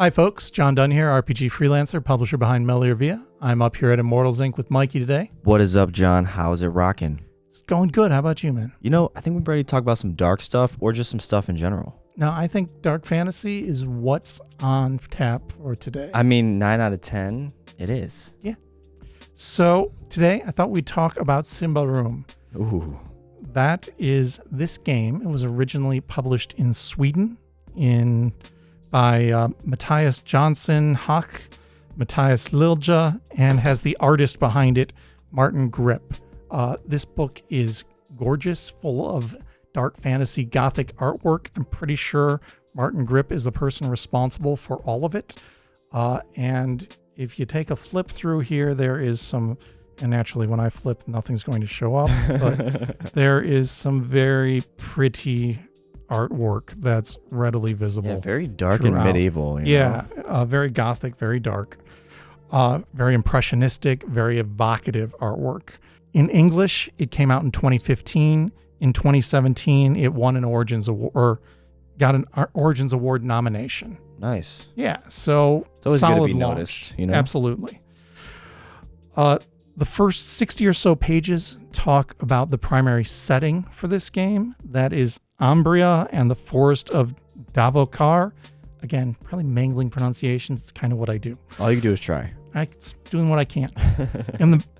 Hi folks, John Dunn here, RPG freelancer, publisher behind Melior Via. I'm up here at Immortals Inc. with Mikey today. What is up, John? How's it rocking? It's going good. How about you, man? You know, I think we're ready to talk about some dark stuff or just some stuff in general. No, I think dark fantasy is what's on tap for today. I mean, 9 out of 10, it is. Yeah. So today I thought we'd talk about Symbaroum. Ooh. That is this game. It was originally published in Sweden by Matthias Johnson Hack, Matthias Lilja, and has the artist behind it, Martin Grip. This book is gorgeous, full of dark fantasy gothic artwork. I'm pretty sure Martin Grip is the person responsible for all of it. And if you take a flip through here, there is some, and naturally when I flip, nothing's going to show up, but there is some very pretty artwork that's readily visible. Yeah, very dark throughout. and medieval. Yeah, very gothic, very dark, very impressionistic, very evocative artwork. In English, it came out in 2015. In 2017, it won an Origins Award, or got an Origins Award nomination. Nice. Yeah, so It's always solid good to be launch. noticed, you know? Absolutely. The first 60 or so pages talk about the primary setting for this game. That is Umbria and the forest of Davokar. Again, probably mangling pronunciations. It's kind of what I do. All you can do is try. I'm doing what I can.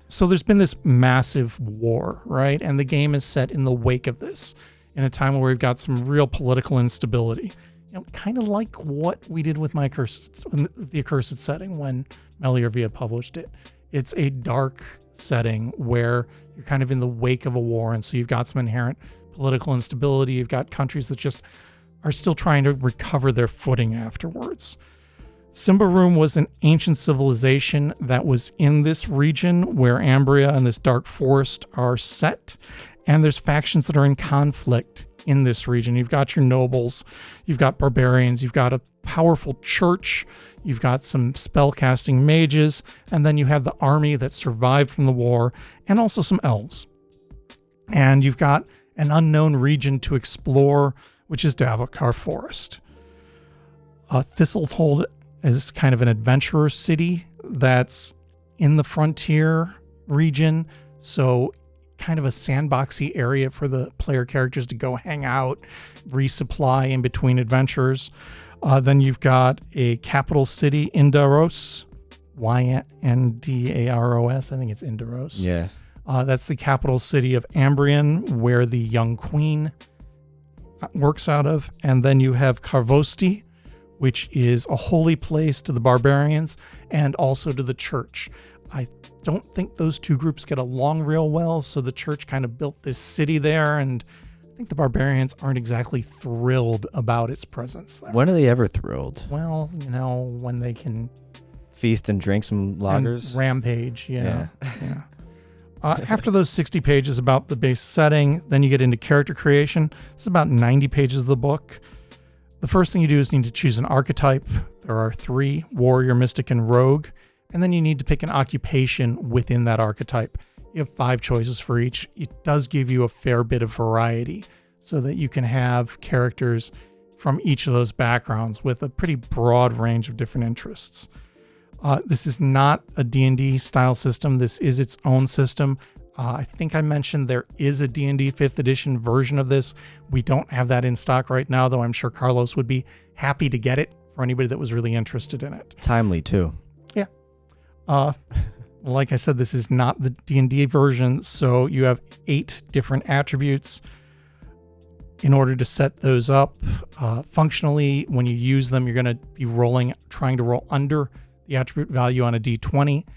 So there's been this massive war, right? And the game is set in the wake of this, in a time where we've got some real political instability. You know, kind of like what we did with the Accursed setting when Melior Via published it. It's a dark setting where you're kind of in the wake of a war, and so you've got some inherent political instability. You've got countries that just are still trying to recover their footing afterwards. Symbaroum was an ancient civilization that was in this region where Umbria and this dark forest are set, and there's factions that are in conflict in this region. You've got your nobles, you've got barbarians, you've got a powerful church, you've got some spellcasting mages, and then you have the army that survived from the war, and also some elves. And you've got an unknown region to explore, which is Davokar Forest. Thistlehold is kind of an adventurer city that's in the frontier region, so kind of a sandboxy area for the player characters to go hang out, resupply in between adventures. Then you've got a capital city, Indaros, Yndaros. I think it's Indaros. Yeah. That's the capital city of Ambrian, where the young queen works out of. And then you have Karvosti, which is a holy place to the barbarians and also to the church. I don't think those two groups get along real well, so the church kind of built this city there, and I think the barbarians aren't exactly thrilled about its presence there. When are they ever thrilled? Well, you know, when they can Feast and drink some lagers? rampage, yeah. After those 60 pages about the base setting, then you get into character creation. This is about 90 pages of the book. The first thing you do is need to choose an archetype. There are 3, warrior, mystic, and rogue. And then you need to pick an occupation within that archetype. You have 5 choices for each. It does give you a fair bit of variety so that you can have characters from each of those backgrounds with a pretty broad range of different interests. This is not a D&D style system. This is its own system. I think I mentioned there is a D&D 5th edition version of this. We don't have that in stock right now, though I'm sure Carlos would be happy to get it for anybody that was really interested in it. Timely, too. Yeah. Like I said, this is not the D&D version, so you have 8 different attributes. In order to set those up, functionally, when you use them, you're going to be trying to roll under the attribute value on a D20,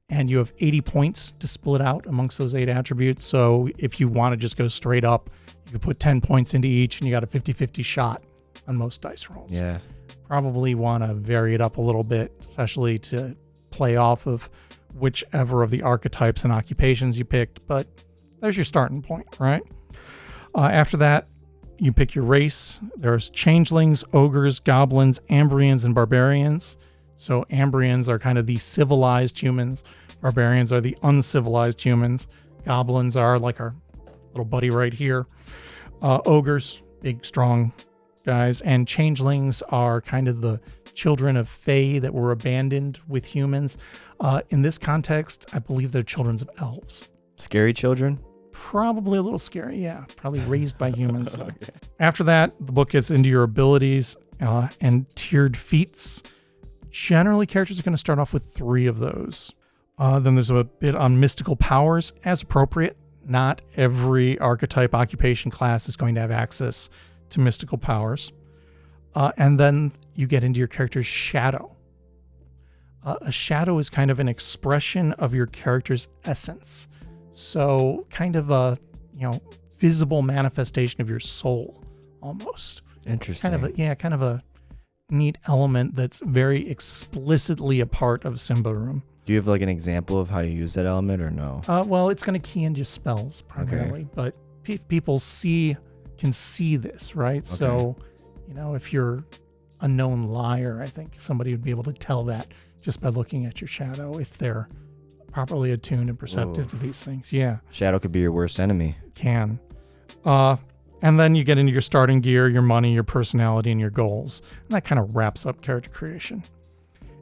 and you have 80 points to split out amongst those 8 attributes. So if you want to just go straight up, you can put 10 points into each, and you got a 50-50 shot on most dice rolls. Yeah. Probably want to vary it up a little bit, especially to play off of whichever of the archetypes and occupations you picked, but there's your starting point, right? After that, you pick your race. There's changelings, ogres, goblins, Ambrians, and barbarians. So Ambrians are kind of the civilized humans. Barbarians are the uncivilized humans. Goblins are like our little buddy right here. Ogres, big, strong guys. And changelings are kind of the children of Fae that were abandoned with humans. In this context, I believe they're children of elves. Scary children? Probably a little scary, yeah. Probably raised by humans. Okay. After that, the book gets into your abilities and tiered feats. Generally, characters are going to start off with 3 of those. Then there's a bit on mystical powers, as appropriate. Not every archetype occupation class is going to have access to mystical powers. And then you get into your character's shadow. A shadow is kind of an expression of your character's essence. So kind of a, visible manifestation of your soul, almost. Interesting. Kind of a neat element that's very explicitly a part of Symbaroum. Do you have like an example of how you use that element or no? Well, it's going to key into spells primarily, but people can see this, right? Okay. So, if you're a known liar, I think somebody would be able to tell that just by looking at your shadow if they're properly attuned and perceptive to these things. Yeah. Shadow could be your worst enemy. Can. And then you get into your starting gear, your money, your personality, and your goals. And that kind of wraps up character creation.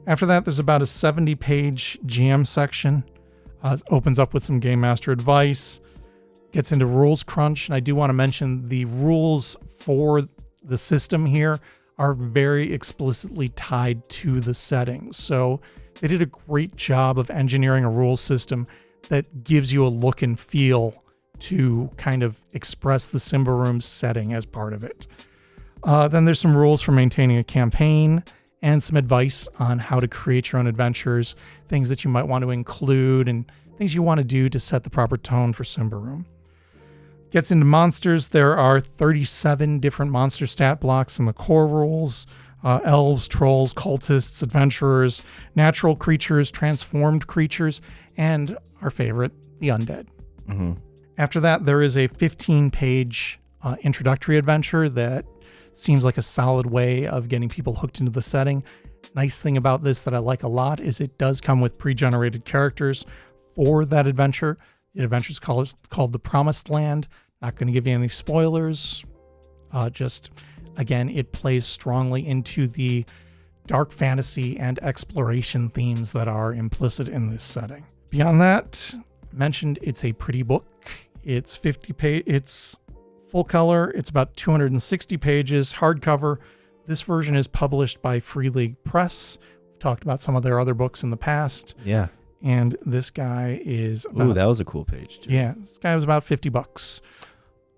After that, there's about a 70-page GM section. Opens up with some Game Master advice. Gets into rules crunch. And I do want to mention the rules for the system here are very explicitly tied to the settings. So they did a great job of engineering a rules system that gives you a look and feel to kind of express the Symbaroum setting as part of it. Then there's some rules for maintaining a campaign and some advice on how to create your own adventures, things that you might want to include and things you want to do to set the proper tone for Symbaroum. Gets into monsters. There are 37 different monster stat blocks in the core rules. Elves, trolls, cultists, adventurers, natural creatures, transformed creatures, and our favorite, the undead. Mm-hmm. After that, there is a 15-page introductory adventure that seems like a solid way of getting people hooked into the setting. Nice thing about this that I like a lot is it does come with pre-generated characters for that adventure. The adventure is called The Promised Land. Not going to give you any spoilers. Again, it plays strongly into the dark fantasy and exploration themes that are implicit in this setting. Beyond that, mentioned it's a pretty book. It's 50 pages. It's full color. It's about 260 pages, hardcover. This version is published by Free League Press. We've talked about some of their other books in the past. Yeah. And this guy is Ooh, that was a cool page, too. Yeah, this guy was about $50.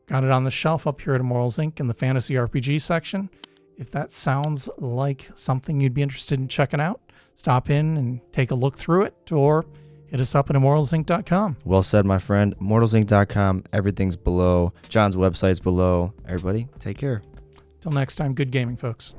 Got it on the shelf up here at Immortals Inc. in the Fantasy RPG section. If that sounds like something you'd be interested in checking out, stop in and take a look through it, or hit us up at immortalsinc.com. Well said, my friend. Immortalsinc.com. Everything's below. John's website's below. Everybody, take care. Till next time, good gaming, folks.